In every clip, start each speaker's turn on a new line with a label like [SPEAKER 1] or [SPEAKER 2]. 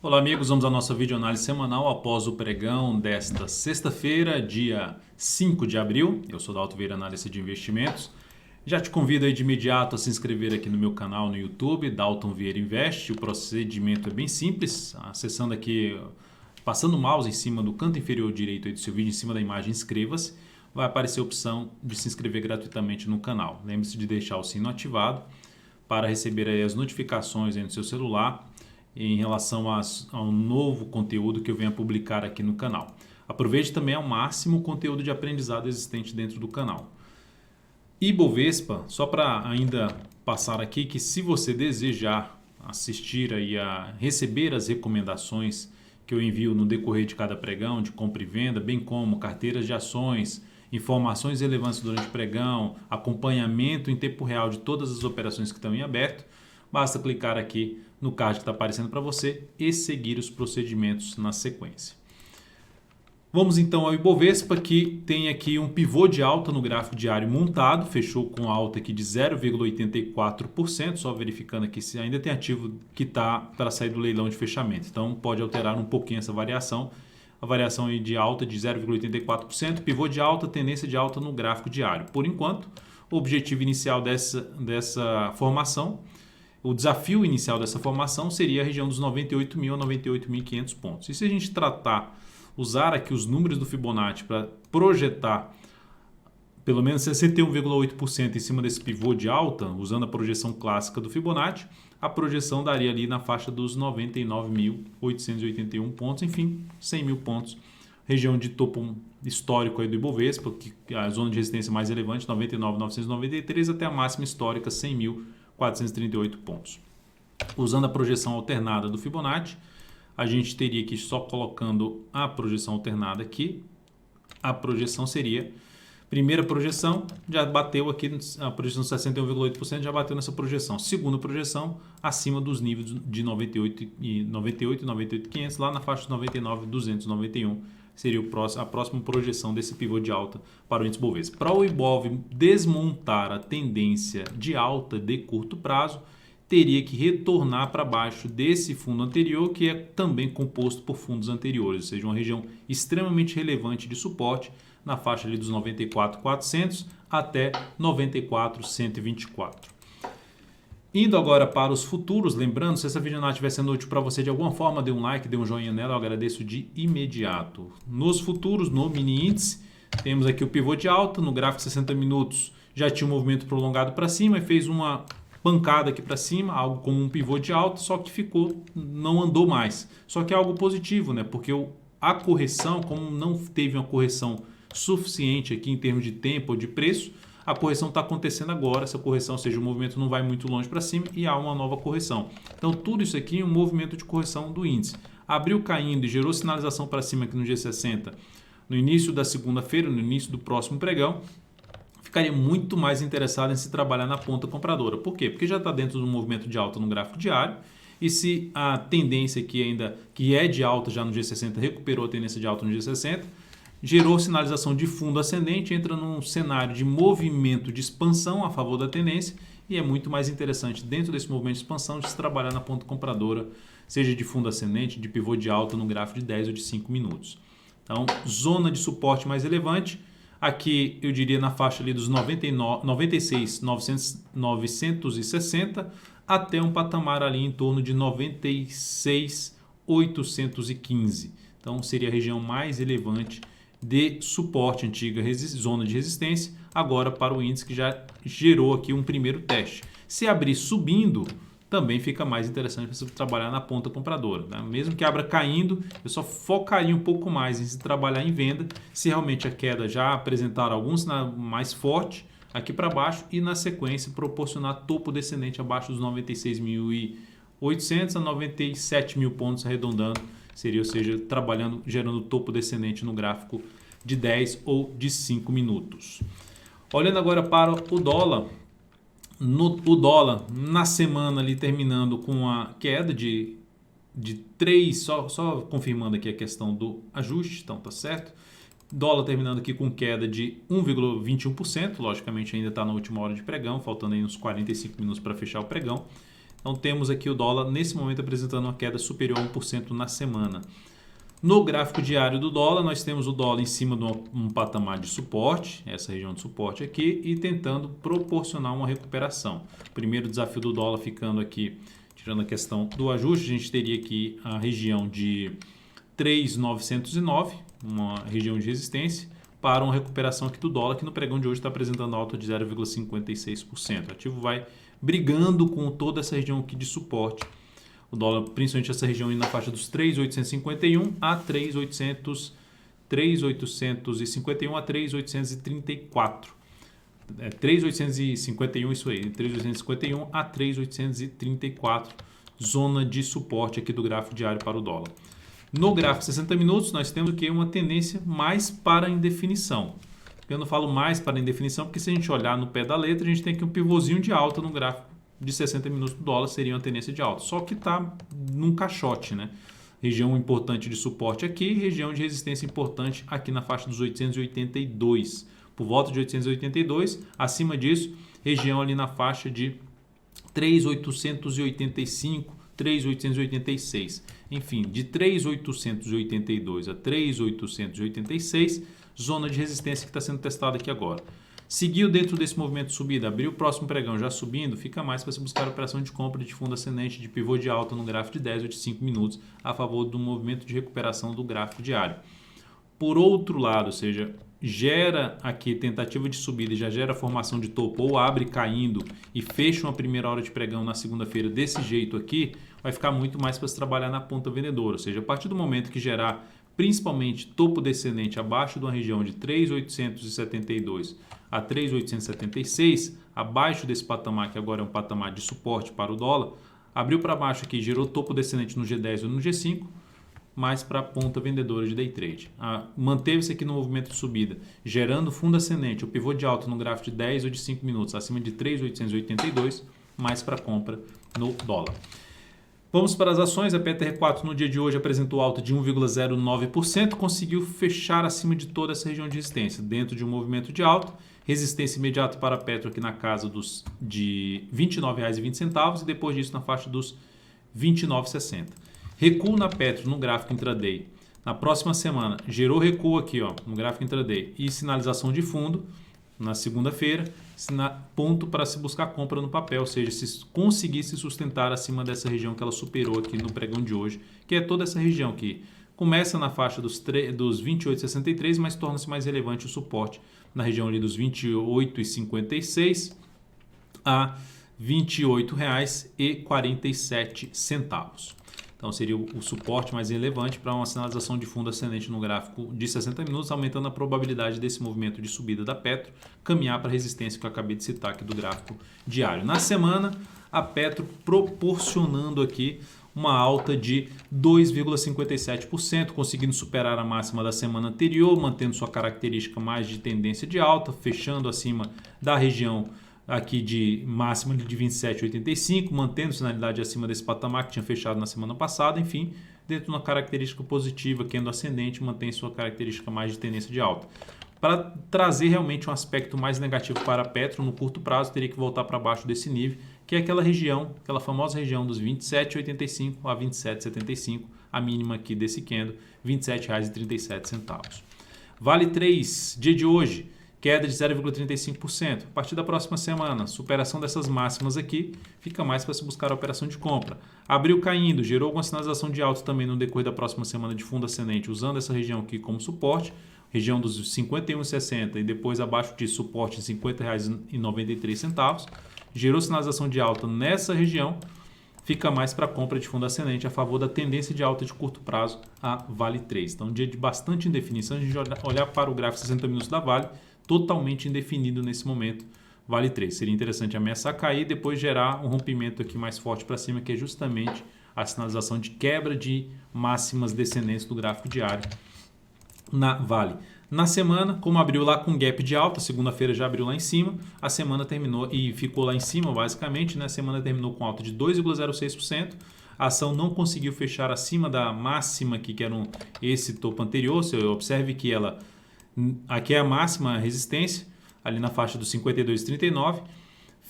[SPEAKER 1] Olá amigos, vamos à nossa videoanálise semanal após o pregão desta sexta-feira, dia 5 de abril. Eu sou Dalton Vieira, analista de investimentos. Já te convido aí de imediato a se inscrever aqui no meu canal no YouTube, Dalton Vieira Invest. O procedimento é bem simples, acessando aqui, passando o mouse em cima do canto inferior direito aí do seu vídeo, em cima da imagem inscreva-se, vai aparecer a opção de se inscrever gratuitamente no canal. Lembre-se de deixar o sino ativado para receber aí as notificações aí no seu celular em relação ao novo conteúdo que eu venho a publicar aqui no canal. Aproveite também ao máximo o conteúdo de aprendizado existente dentro do canal. Ibovespa, só para ainda passar aqui que se você desejar assistir aí a receber as recomendações que eu envio no decorrer de cada pregão, de compra e venda, bem como carteiras de ações, informações relevantes durante o pregão, acompanhamento em tempo real de todas as operações que estão em aberto, basta clicar aqui no card que está aparecendo para você e seguir os procedimentos na sequência. Vamos então ao Ibovespa, que tem aqui um pivô de alta no gráfico diário montado, fechou com alta aqui de 0,84%, só verificando aqui se ainda tem ativo que está para sair do leilão de fechamento. Então pode alterar um pouquinho essa variação, a variação aí de alta de 0,84%, pivô de alta, tendência de alta no gráfico diário. Por enquanto, o objetivo inicial dessa formação, o desafio inicial dessa formação seria a região dos 98.000 a 98.500 pontos. E se a gente usar aqui os números do Fibonacci para projetar pelo menos 61,8% em cima desse pivô de alta, usando a projeção clássica do Fibonacci, a projeção daria ali na faixa dos 99.881 pontos, enfim, 100 mil pontos. Região de topo histórico aí do Ibovespa, que é a zona de resistência mais relevante, 99.993 até a máxima histórica, 100.438 pontos. Usando a projeção alternada do Fibonacci, a gente teria que só colocando a projeção alternada aqui, a projeção seria, primeira projeção, já bateu aqui, a projeção de 61,8% já bateu nessa projeção. Segunda projeção, acima dos níveis de 98 e 98.500, lá na faixa de 99.291, seria a próxima projeção desse pivô de alta para o índice Bovespa. Para o Ibov desmontar a tendência de alta de curto prazo, teria que retornar para baixo desse fundo anterior, que é também composto por fundos anteriores, ou seja, uma região extremamente relevante de suporte na faixa ali dos 94.400 até 94.124. Indo agora para os futuros, lembrando, se essa videoanálise estiver sendo útil para você de alguma forma, dê um like, dê um joinha nela, eu agradeço de imediato. Nos futuros, no mini índice, temos aqui o pivô de alta, no gráfico de 60 minutos já tinha um movimento prolongado para cima e fez uma pancada aqui para cima, algo como um pivô de alta, só que não andou mais. Só que é algo positivo, né? Porque a correção, como não teve uma correção suficiente aqui em termos de tempo ou de preço, a correção está acontecendo agora, essa correção, ou seja, o movimento não vai muito longe para cima e há uma nova correção. Então tudo isso aqui é um movimento de correção do índice. Abriu caindo e gerou sinalização para cima aqui no G60 no início da segunda-feira, no início do próximo pregão, ficaria muito mais interessado em se trabalhar na ponta compradora. Por quê? Porque já está dentro do movimento de alta no gráfico diário e se a tendência aqui que é de alta já no G60, recuperou a tendência de alta no G60, gerou sinalização de fundo ascendente, entra num cenário de movimento de expansão a favor da tendência e é muito mais interessante dentro desse movimento de expansão de se trabalhar na ponta compradora, seja de fundo ascendente, de pivô de alta no gráfico de 10 ou de 5 minutos. Então, zona de suporte mais relevante, aqui eu diria na faixa ali dos 96.960 até um patamar ali em torno de 96.815. Então seria a região mais relevante de suporte, antiga zona de resistência, agora para o índice que já gerou aqui um primeiro teste. Se abrir subindo, também fica mais interessante para você trabalhar na ponta compradora. Né? Mesmo que abra caindo, eu só focaria um pouco mais em se trabalhar em venda, se realmente a queda já apresentar algum sinal mais forte aqui para baixo e na sequência proporcionar topo descendente abaixo dos 96.800 a 97.000 pontos arredondando, seria, ou seja, trabalhando, gerando topo descendente no gráfico de 10 ou de 5 minutos. Olhando agora para o dólar, o dólar na semana ali terminando com a queda de 3, só confirmando aqui a questão do ajuste, então tá certo. Dólar terminando aqui com queda de 1,21%, logicamente ainda está na última hora de pregão, faltando aí uns 45 minutos para fechar o pregão. Então temos aqui o dólar nesse momento apresentando uma queda superior a 1% na semana. No gráfico diário do dólar, nós temos o dólar em cima de um patamar de suporte, essa região de suporte aqui, e tentando proporcionar uma recuperação. Primeiro desafio do dólar ficando aqui, tirando a questão do ajuste, a gente teria aqui a região de 3.909, uma região de resistência, para uma recuperação aqui do dólar, que no pregão de hoje está apresentando alta de 0,56%. O ativo vai brigando com toda essa região aqui de suporte. O dólar, principalmente essa região na faixa dos 3.851 a 3.851 a 3.834. 3.851, isso aí, 3.851 a 3.834, zona de suporte aqui do gráfico diário para o dólar. No gráfico 60 minutos, nós temos aqui uma tendência mais para indefinição. Eu não falo mais para indefinição, porque se a gente olhar no pé da letra, a gente tem aqui um pivôzinho de alta no gráfico de 60 minutos do dólar, seria uma tendência de alta. Só que está num caixote, né? Região importante de suporte aqui, região de resistência importante aqui na faixa dos 882. Por volta de 882, acima disso, região ali na faixa de 3.885, 3.886. Enfim, de 3.882 a 3.886, zona de resistência que está sendo testada aqui agora. Seguiu dentro desse movimento de subida, abriu o próximo pregão já subindo, fica mais para se buscar a operação de compra de fundo ascendente de pivô de alta no gráfico de 10 ou de 5 minutos a favor do movimento de recuperação do gráfico diário. Por outro lado, ou seja, gera aqui tentativa de subida e já gera formação de topo ou abre caindo e fecha uma primeira hora de pregão na segunda-feira desse jeito aqui, vai ficar muito mais para se trabalhar na ponta vendedora, ou seja, a partir do momento que gerar principalmente topo descendente abaixo de uma região de 3.872 a 3.876, abaixo desse patamar, que agora é um patamar de suporte para o dólar, abriu para baixo aqui, gerou topo descendente no G10 ou no G5, mais para a ponta vendedora de day trade. Manteve-se aqui no movimento de subida, gerando fundo ascendente, o pivô de alta no gráfico de 10 ou de 5 minutos, acima de 3.882, mais para compra no dólar. Vamos para as ações. A PTR4 no dia de hoje apresentou alta de 1,09%, conseguiu fechar acima de toda essa região de resistência, dentro de um movimento de alta. Resistência imediata para a Petro aqui na casa de R$ 29,20 e depois disso na faixa dos R$ 29,60. Recuo na Petro no gráfico intraday. Na próxima semana gerou recuo aqui no gráfico intraday e sinalização de fundo na segunda-feira, ponto para se buscar compra no papel, ou seja, se conseguir se sustentar acima dessa região que ela superou aqui no pregão de hoje, que é toda essa região que começa na faixa dos 28,63, mas torna-se mais relevante o suporte na região ali dos R$ 28,56 a R$ 28,47. Então seria o suporte mais relevante para uma sinalização de fundo ascendente no gráfico de 60 minutos, aumentando a probabilidade desse movimento de subida da Petro caminhar para a resistência que eu acabei de citar aqui do gráfico diário. Na semana, a Petro proporcionando aqui uma alta de 2,57%, conseguindo superar a máxima da semana anterior, mantendo sua característica mais de tendência de alta, fechando acima da região aqui de máxima de 27,85, mantendo sinalidade acima desse patamar que tinha fechado na semana passada, enfim, dentro de uma característica positiva, candle ascendente, mantém sua característica mais de tendência de alta. Para trazer realmente um aspecto mais negativo para a Petro, no curto prazo, teria que voltar para baixo desse nível, que é aquela região, aquela famosa região dos 27,85 a 27,75, a mínima aqui desse candle, R$ 27,37. Vale 3, dia de hoje, queda de 0,35%. A partir da próxima semana, superação dessas máximas aqui, fica mais para se buscar a operação de compra. Abriu caindo, gerou alguma sinalização de alta também no decorrer da próxima semana de fundo ascendente, usando essa região aqui como suporte, região dos 51,60 e depois abaixo de suporte de R$ 50,93. Gerou sinalização de alta nessa região, fica mais para compra de fundo ascendente a favor da tendência de alta de curto prazo, a Vale 3. Então, dia de bastante indefinição, a gente olhar para o gráfico 60 minutos da Vale, totalmente indefinido nesse momento, Vale 3. Seria interessante ameaçar cair e depois gerar um rompimento aqui mais forte para cima, que é justamente a sinalização de quebra de máximas descendentes do gráfico diário na Vale. Na semana, como abriu lá com gap de alta, segunda-feira já abriu lá em cima, a semana terminou e ficou lá em cima basicamente, né? A semana terminou com alta de 2,06%, a ação não conseguiu fechar acima da máxima aqui, que era esse topo anterior. Você observe que ela aqui é a máxima resistência, ali na faixa dos 52,39.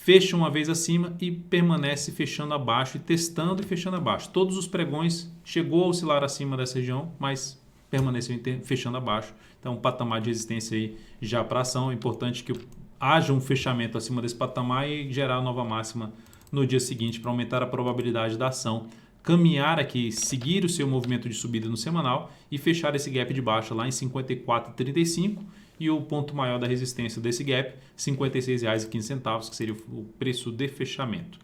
[SPEAKER 1] fecha uma vez acima e permanece fechando abaixo e testando e fechando abaixo. Todos os pregões chegou a oscilar acima dessa região, mas permaneceu fechando abaixo. Então, um patamar de resistência aí já para a ação. É importante que haja um fechamento acima desse patamar e gerar nova máxima no dia seguinte para aumentar a probabilidade da ação caminhar aqui, seguir o seu movimento de subida no semanal e fechar esse gap de baixa lá em 54,35 e o ponto maior da resistência desse gap, R$ 56,15, que seria o preço de fechamento.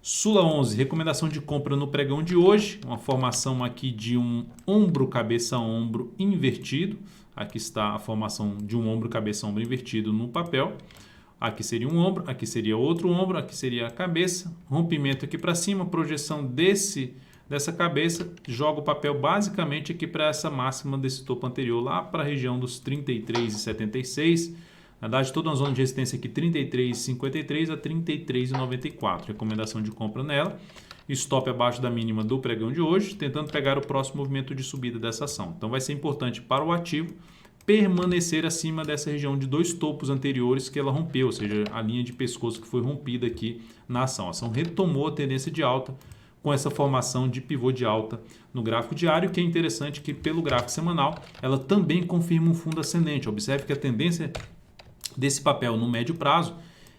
[SPEAKER 1] Sula 11, recomendação de compra no pregão de hoje, uma formação aqui de um ombro, cabeça, ombro invertido. Aqui está a formação de um ombro, cabeça, ombro invertido no papel. Aqui seria um ombro, aqui seria outro ombro, aqui seria a cabeça, rompimento aqui para cima, projeção dessa cabeça, joga o papel basicamente aqui para essa máxima desse topo anterior, lá para a região dos 33,76. Na verdade, toda uma zona de resistência aqui 33,53 a 33,94. Recomendação de compra nela. Stop abaixo da mínima do pregão de hoje, tentando pegar o próximo movimento de subida dessa ação. Então vai ser importante para o ativo permanecer acima dessa região de dois topos anteriores que ela rompeu, ou seja, a linha de pescoço que foi rompida aqui na ação. A ação retomou a tendência de alta com essa formação de pivô de alta no gráfico diário, que é interessante que pelo gráfico semanal ela também confirma um fundo ascendente. Observe que a tendência desse papel no médio prazo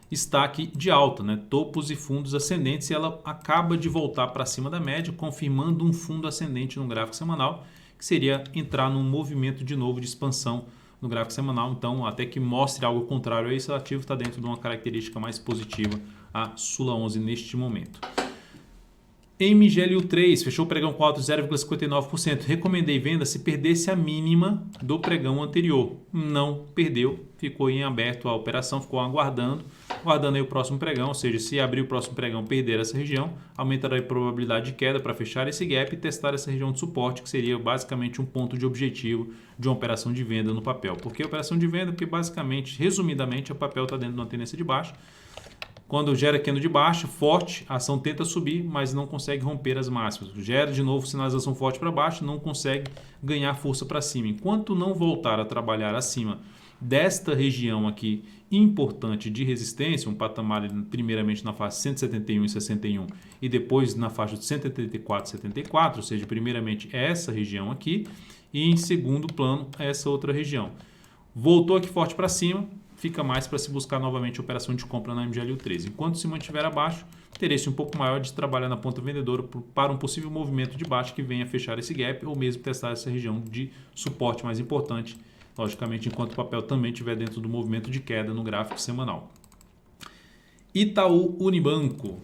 [SPEAKER 1] está aqui de alta, né? Topos e fundos ascendentes, e ela acaba de voltar para cima da média, confirmando um fundo ascendente no gráfico semanal, que seria entrar num movimento de novo de expansão no gráfico semanal. Então, até que mostre algo contrário a isso, o ativo está dentro de uma característica mais positiva, a Sula 11 neste momento. MGLU 3 fechou o pregão com alta de 0,59%. Recomendei venda se perdesse a mínima do pregão anterior. Não perdeu, ficou em aberto a operação, ficou aguardando aí o próximo pregão, ou seja, se abrir o próximo pregão perder essa região, aumentará a probabilidade de queda para fechar esse gap e testar essa região de suporte, que seria basicamente um ponto de objetivo de uma operação de venda no papel. Por que operação de venda? Porque basicamente, resumidamente, o papel está dentro de uma tendência de baixa. Quando gera candle de baixa, forte, a ação tenta subir, mas não consegue romper as máximas. Gera de novo sinalização forte para baixo, não consegue ganhar força para cima. Enquanto não voltar a trabalhar acima desta região aqui importante de resistência, um patamar primeiramente na faixa 171,61 e depois na faixa de 184,74, ou seja, primeiramente essa região aqui e em segundo plano essa outra região. Voltou aqui forte para cima, fica mais para se buscar novamente a operação de compra na MGLU 13. Enquanto se mantiver abaixo, interesse um pouco maior de trabalhar na ponta vendedora para um possível movimento de baixa que venha fechar esse gap ou mesmo testar essa região de suporte mais importante, logicamente enquanto o papel também estiver dentro do movimento de queda no gráfico semanal. Itaú Unibanco,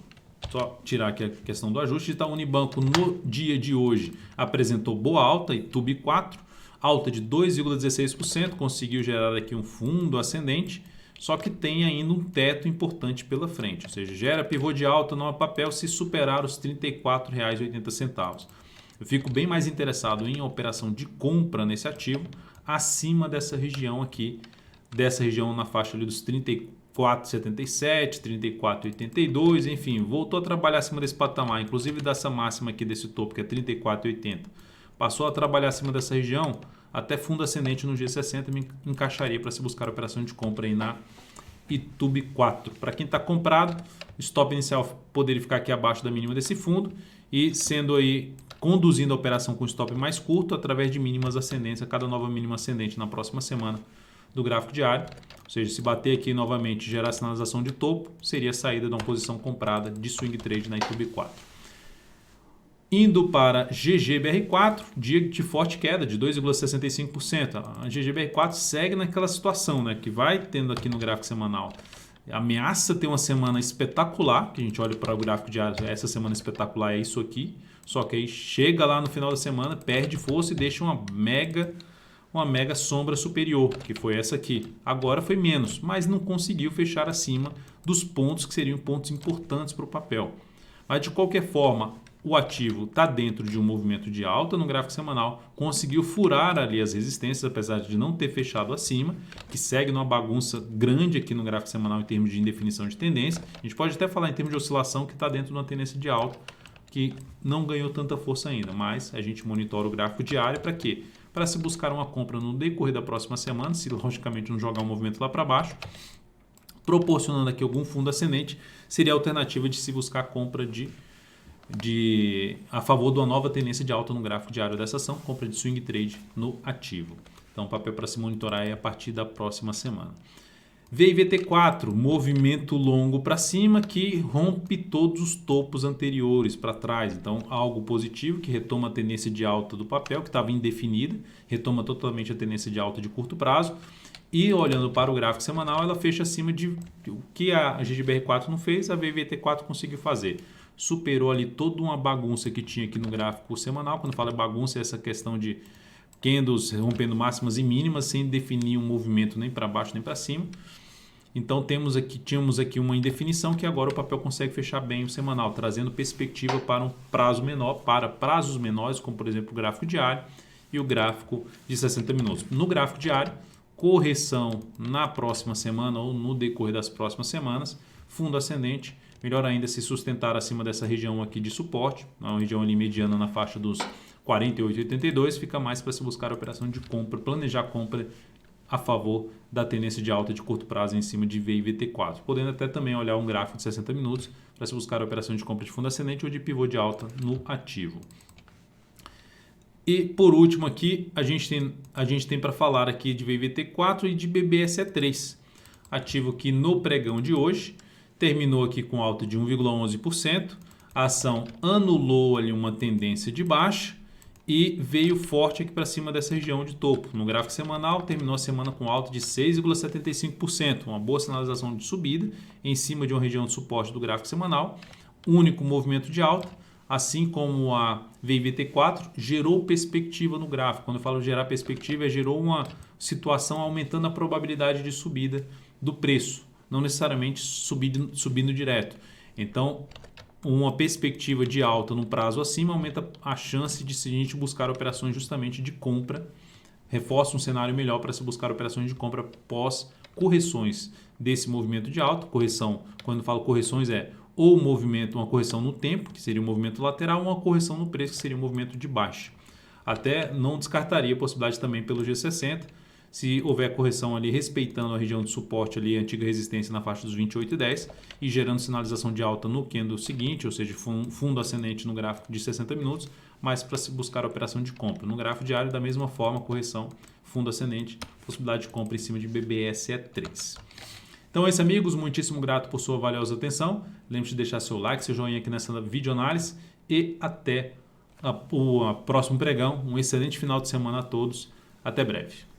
[SPEAKER 1] só tirar aqui a questão do ajuste. Itaú Unibanco no dia de hoje apresentou boa alta, ITUB 4, alta de 2,16%, conseguiu gerar aqui um fundo ascendente, só que tem ainda um teto importante pela frente, ou seja, gera pivô de alta no papel se superar os R$ 34,80. Eu fico bem mais interessado em operação de compra nesse ativo acima dessa região aqui, dessa região na faixa ali dos 34,77, 34,82, enfim, voltou a trabalhar acima desse patamar, inclusive dessa máxima aqui desse topo que é 34,80. Passou a trabalhar acima dessa região, até fundo ascendente no G60 me encaixaria para se buscar a operação de compra aí na ITUB 4. Para quem está comprado, o stop inicial poderia ficar aqui abaixo da mínima desse fundo e sendo aí conduzindo a operação com stop mais curto através de mínimas ascendentes, a cada nova mínima ascendente na próxima semana do gráfico diário. Ou seja, se bater aqui novamente e gerar sinalização de topo, seria a saída de uma posição comprada de swing trade na ITUB 4. Indo para GGBR4, dia de forte queda de 2,65%. A GGBR4 segue naquela situação, né, que vai tendo aqui no gráfico semanal. Ameaça ter uma semana espetacular, que a gente olha para o gráfico diário, essa semana espetacular é isso aqui, só que aí chega lá no final da semana, perde força e deixa uma mega sombra superior, que foi essa aqui. Agora foi menos, mas não conseguiu fechar acima dos pontos que seriam pontos importantes para o papel. Mas de qualquer forma, o ativo está dentro de um movimento de alta no gráfico semanal, conseguiu furar ali as resistências, apesar de não ter fechado acima, que segue numa bagunça grande aqui no gráfico semanal em termos de indefinição de tendência. A gente pode até falar em termos de oscilação que está dentro de uma tendência de alta, que não ganhou tanta força ainda, mas a gente monitora o gráfico diário para quê? Para se buscar uma compra no decorrer da próxima semana, se logicamente não jogar um movimento lá para baixo, proporcionando aqui algum fundo ascendente, seria a alternativa de se buscar a compra a favor de uma nova tendência de alta no gráfico diário dessa ação, compra de swing trade no ativo. Então, papel para se monitorar aí a partir da próxima semana. VIVT4, movimento longo para cima que rompe todos os topos anteriores para trás. Então, algo positivo que retoma a tendência de alta do papel, que estava indefinida, retoma totalmente a tendência de alta de curto prazo. E olhando para o gráfico semanal, ela fecha acima de o que a GGBR4 não fez, a VIVT4 conseguiu fazer. Superou ali toda uma bagunça que tinha aqui no gráfico semanal. Quando fala bagunça, é essa questão de candles rompendo máximas e mínimas sem definir um movimento nem para baixo nem para cima. Então tínhamos aqui uma indefinição que agora o papel consegue fechar bem o semanal, trazendo perspectiva para um prazo menor, para prazos menores, como por exemplo o gráfico diário e o gráfico de 60 minutos. No gráfico diário, correção na próxima semana ou no decorrer das próximas semanas, fundo ascendente, melhor ainda se sustentar acima dessa região aqui de suporte, uma região ali mediana na faixa dos 48,82, fica mais para se buscar a operação de compra, planejar compra a favor da tendência de alta de curto prazo em cima de VIVT4, podendo até também olhar um gráfico de 60 minutos para se buscar a operação de compra de fundo ascendente ou de pivô de alta no ativo. E por último aqui, a gente tem para falar aqui de VIVT4 e de BBSE3, ativo que no pregão de hoje terminou aqui com alta de 1,11%, a ação anulou ali uma tendência de baixa e veio forte aqui para cima dessa região de topo. No gráfico semanal, terminou a semana com alta de 6,75%, uma boa sinalização de subida em cima de uma região de suporte do gráfico semanal, único movimento de alta, assim como a VIVT4 gerou perspectiva no gráfico. Quando eu falo gerar perspectiva, gerou uma situação aumentando a probabilidade de subida do preço, não necessariamente subindo direto. Então, uma perspectiva de alta no prazo acima aumenta a chance de se a gente buscar operações justamente de compra, reforça um cenário melhor para se buscar operações de compra pós correções desse movimento de alta. Correção, quando eu falo correções, é ou uma correção no tempo, que seria um movimento lateral, ou uma correção no preço, que seria um movimento de baixa. Até não descartaria a possibilidade também pelo G60, se houver correção ali respeitando a região de suporte ali, a antiga resistência na faixa dos 28,10 e gerando sinalização de alta no candle seguinte, ou seja, fundo ascendente no gráfico de 60 minutos, mas para se buscar a operação de compra. No gráfico diário, da mesma forma, correção, fundo ascendente, possibilidade de compra em cima de BBSE3. Então é isso, amigos, muitíssimo grato por sua valiosa atenção. Lembre-se de deixar seu like, seu joinha aqui nessa videoanálise e até o próximo pregão. Um excelente final de semana a todos. Até breve.